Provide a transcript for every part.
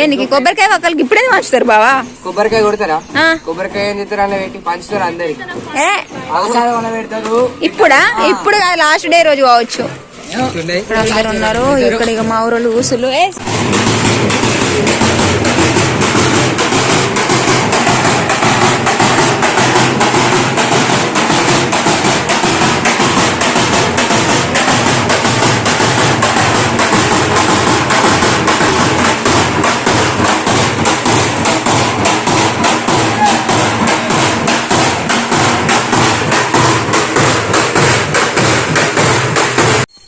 దేనికి కొబ్బరికాయ ఒక్కరికి ఇప్పుడే పంచుతారు బావా? కొబ్బరికాయ కొడతారా? కొబ్బరికాయ ఏం చేస్తారు అన్న పెట్టి పంచుతారు అందరికి. ఇప్పుడా? ఇప్పుడు కాదు, లాస్ట్ డే రోజు కావచ్చు. ఇక్కడ అందరు ఉన్నారు. ఇక్కడ ఇక మా ఊరు ఊసులు.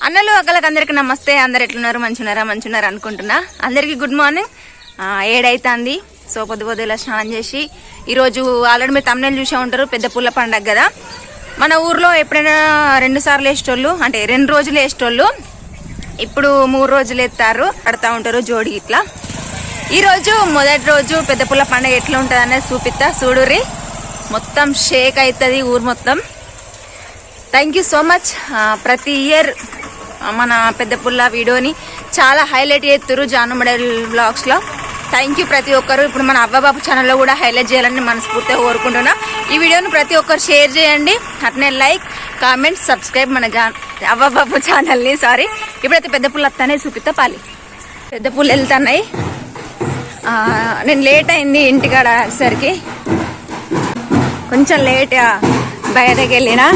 అన్నలు అక్కలకు అందరికి నమస్తే. అందరు ఎట్లున్నారు? మంచున్నారా అనుకుంటున్నా. అందరికి గుడ్ మార్నింగ్. 7 అవుతుంది. సో పొద్దు ఇలా స్నానం చేసి ఈరోజు ఆల్రెడీ మీరు తమ్ముళ్ళు చూసే ఉంటారు, పెద్ద పుల్ల పండగ కదా. మన ఊర్లో ఎప్పుడైనా 2 సార్లు వేసేటోళ్ళు, అంటే 2 రోజులు వేసేటోళ్ళు. ఇప్పుడు 3 రోజులు ఎత్తారు, ఆడుతూ ఉంటారు జోడి ఇట్లా. ఈరోజు మొదటి రోజు పెద్ద పుల్ల పండగ ఎట్లా ఉంటుంది అనేది చూపిస్తా. చూడుర్రి, మొత్తం షేక్ అవుతుంది ఊరు మొత్తం. Thank you so much. ప్రతి ఇయర్ మన పెద్ద పుల్ల వీడియోని చాలా హైలైట్ చేస్తారు జాను మోడల్ బ్లాగ్స్లో. థ్యాంక్ యూ ప్రతి ఒక్కరు. ఇప్పుడు మన అవ్వబాబు ఛానల్లో కూడా హైలైట్ చేయాలని మనస్ఫూర్తిగా కోరుకుంటున్నా. ఈ వీడియోని ప్రతి ఒక్కరు షేర్ చేయండి, అట్నే లైక్, కామెంట్, సబ్స్క్రైబ్ మన అవ్వబాబు ఛానల్ని. సారీ, ఇప్పుడైతే పెద్ద పుల్ల వస్తానే చూపిస్తా. పాలి పెద్ద పుల్ల వెళ్తున్నాయి. నేను లేట్ అయింది ఇంటికాడ వచ్చేసరికి, కొంచెం లేట్గా బయటకు వెళ్ళినా.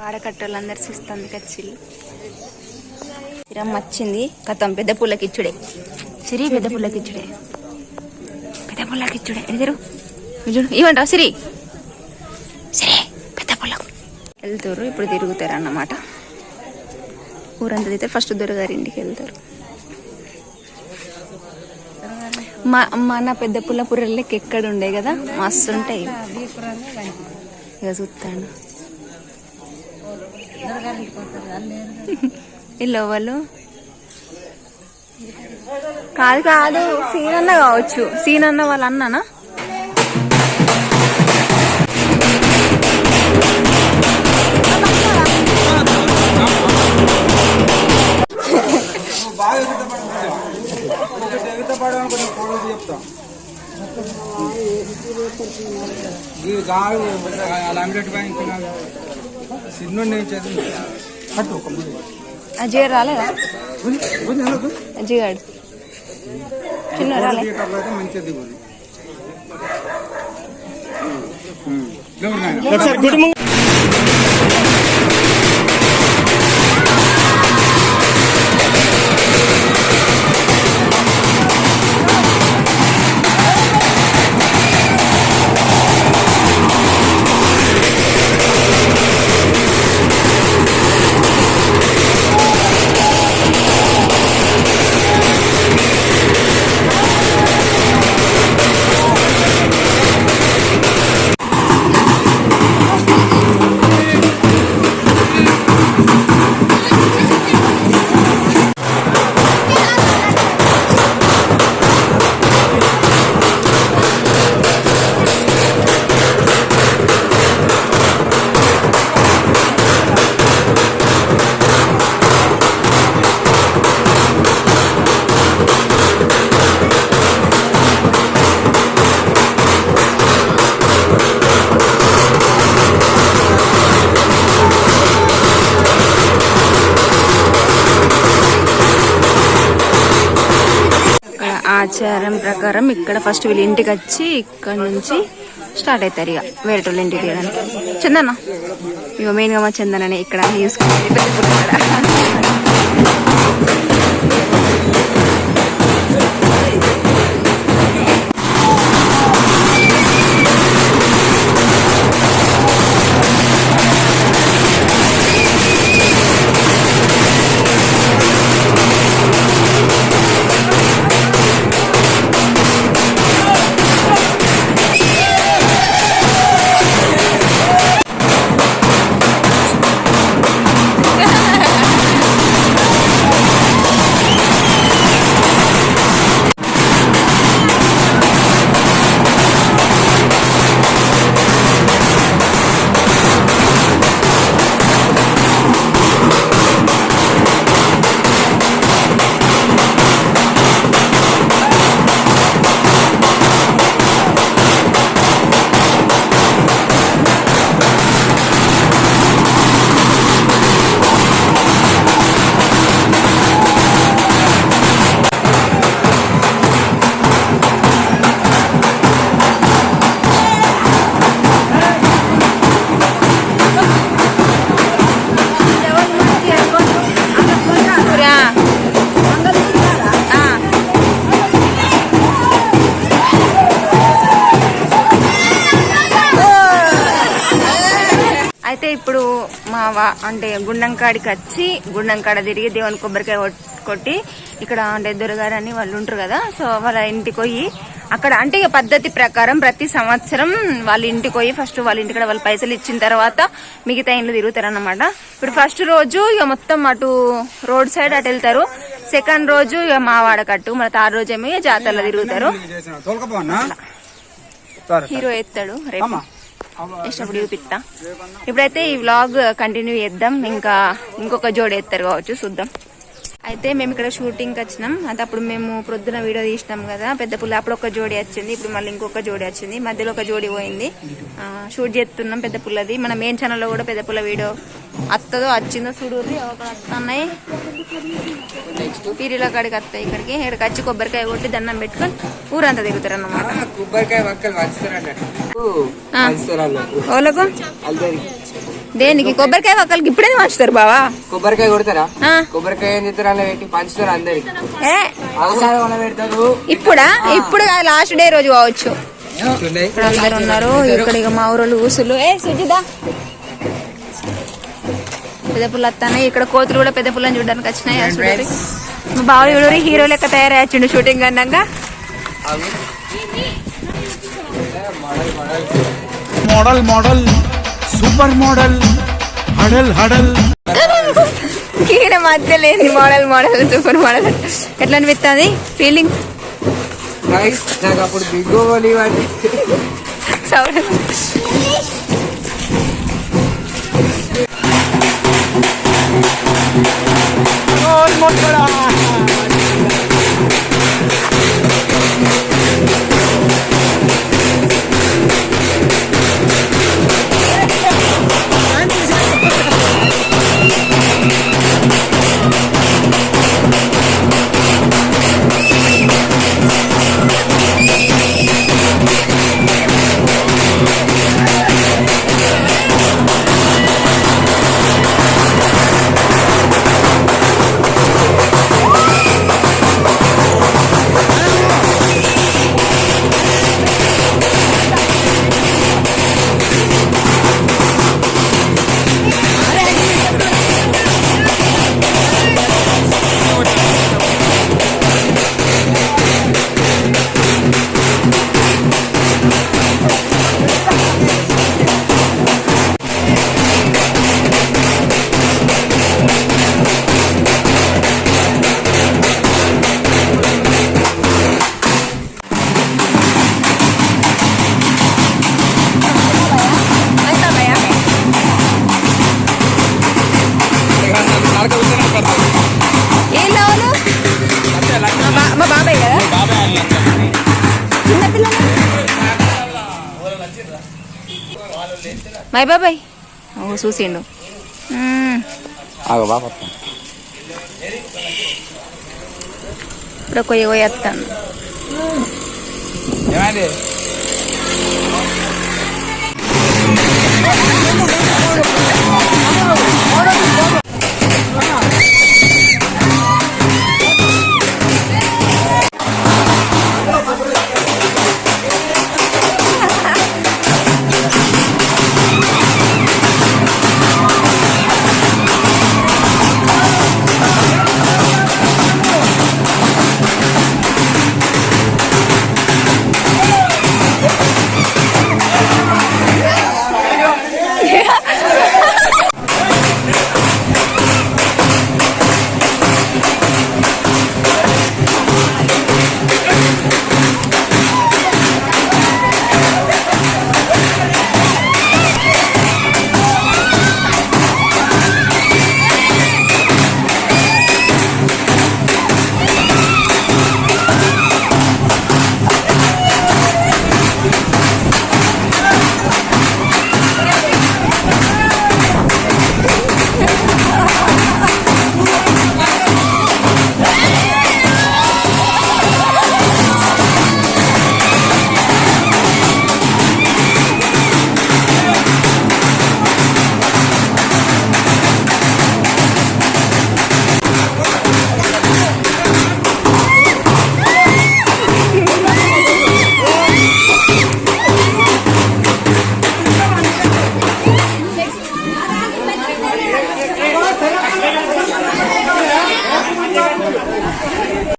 ఆడకట్టోళ్ళందరూ చూస్తుంది కచ్చిళ్ళు. ఇరమ్మ వచ్చింది కథం. పెద్ద పుల్లకిచ్చుడే సిరి, పెద్ద పుల్లకిచ్చుడే, పెద్ద పుల్లకిచ్చుడే. ఎదురు చూడు, ఇవ్వంటావు సిరి, సిరి పెద్ద పుల్లకు వెళ్తారు. ఇప్పుడు తిరుగుతారు అన్నమాట. ఊరంతా తిరుగుతారు. ఫస్ట్ దొరగారి ఇంటికి వెళ్తారు. మన పెద్ద పుల్ల పుర్రెళ్ళకి ఎక్కడ ఉండే కదా, మస్తు ఉంటాయి. ఇక చూస్తాను ఇల్లు వాళ్ళు. కాదు సీనన్న కావచ్చు, సీనన్న వాళ్ళ అన్ననా. అజయ్ రాలేదా? అజయ్ గాడు చిన్న రాలే. ఆచారం ప్రకారం ఇక్కడ ఫస్ట్ వీళ్ళ ఇంటికి వచ్చి ఇక్కడ నుంచి స్టార్ట్ అవుతారు ఇక వేరేటోళ్ళ ఇంటికి తీయడానికి. చందన్న ఇక మెయిన్గా మా చందననే ఇక్కడ చూసుకుంటుంది పెద్ద పుట్టిన. అయితే ఇప్పుడు మా అంటే గుండంకాడికి వచ్చి గుండంకాడ తిరిగి దేవుని కొబ్బరికాయ కొట్టి ఇక్కడ అంటే దొరగారు అని వాళ్ళు ఉంటారు కదా, సో వాళ్ళ ఇంటికి పోయి అక్కడ అంటే ఇక పద్ధతి ప్రకారం ప్రతి సంవత్సరం వాళ్ళ ఇంటికి పోయి ఫస్ట్ వాళ్ళ ఇంటికి వాళ్ళు పైసలు ఇచ్చిన తర్వాత మిగతా ఇంట్లో తిరుగుతారన్నమాట. ఇప్పుడు ఫస్ట్ రోజు ఇక మొత్తం అటు రోడ్ సైడ్ అటు వెళ్తారు, సెకండ్ రోజు ఇక మా వాడకట్టు, మన థర్డ్ రోజు ఏమో ఇక జాతరలో తిరుగుతారు. హీరో ఎత్తాడు రేపు ఇష్టపడి చూపిస్తా. ఇప్పుడైతే ఈ వ్లాగ్ కంటిన్యూ చేద్దాం, ఇంకా ఇంకొక జోడి ఎత్తారు కావచ్చు చూద్దాం. అయితే మేము ఇక్కడ షూటింగ్ కి వచ్చినాం. అంటే అప్పుడు మేము ప్రొద్దున వీడియో తీసినాం కదా పెద్ద పుల్ల, అప్పుడు ఒక జోడి వచ్చింది, ఇప్పుడు మళ్ళీ ఇంకొక జోడి వచ్చింది, మధ్యలో ఒక జోడి పోయింది. షూట్ చేస్తున్నాం పెద్ద పుల్లది. మన మెయిన్ ఛానల్లో కూడా పెద్ద పుల్ల వీడియో వస్తుందో వచ్చిందో చూడుర్రి. ఒక వస్తున్నాయి పీరిల కాడికి వస్తాయి, ఇక్కడికి వచ్చి కొబ్బరికాయ కొట్టి దండం పెట్టుకొని ఊరంతా తిరుగుతారు అన్నమాట. వాళ్ళకు దేనికి కొబ్బరికాయ ఒక్కరికి ఇప్పుడే పంచుతారు బావా? కొబ్బరికాయ కొడతారా? కొబ్బరికాయ పంచుతారు అందరికి. ఇప్పుడా? ఇప్పుడు లాస్ట్ డే రోజు కావచ్చు. ఇక్కడ అందరు ఉన్నారు. ఇక్కడ ఇక మా ఊరు ఊసులు. సుజిదా పెద్ద పుల్ల వస్తానే. ఇక్కడ కోతులు కూడా పెద్ద పుల్లని చూడడానికి వచ్చినాయి. మా బావ చూడరు హీరో లెక్క తయారయ్యాడు షూటింగ్ అన్నాక. మోడల్ మోడల్ సూపర్ మోడల్ హడల్ హడల్ ఈయన మధ్య లేని మోడల్ మోడల్ సూపర్ మోడల్ ఎట్లా అనిపిస్తుంది ఫీలింగ్? నాకు అప్పుడు బిగ్గోలి సౌండ్ మై బాబాయ్ ఓ చూసిండు. ఇప్పుడు కొయ్య కొయ్యేస్తాను. ఏమైంది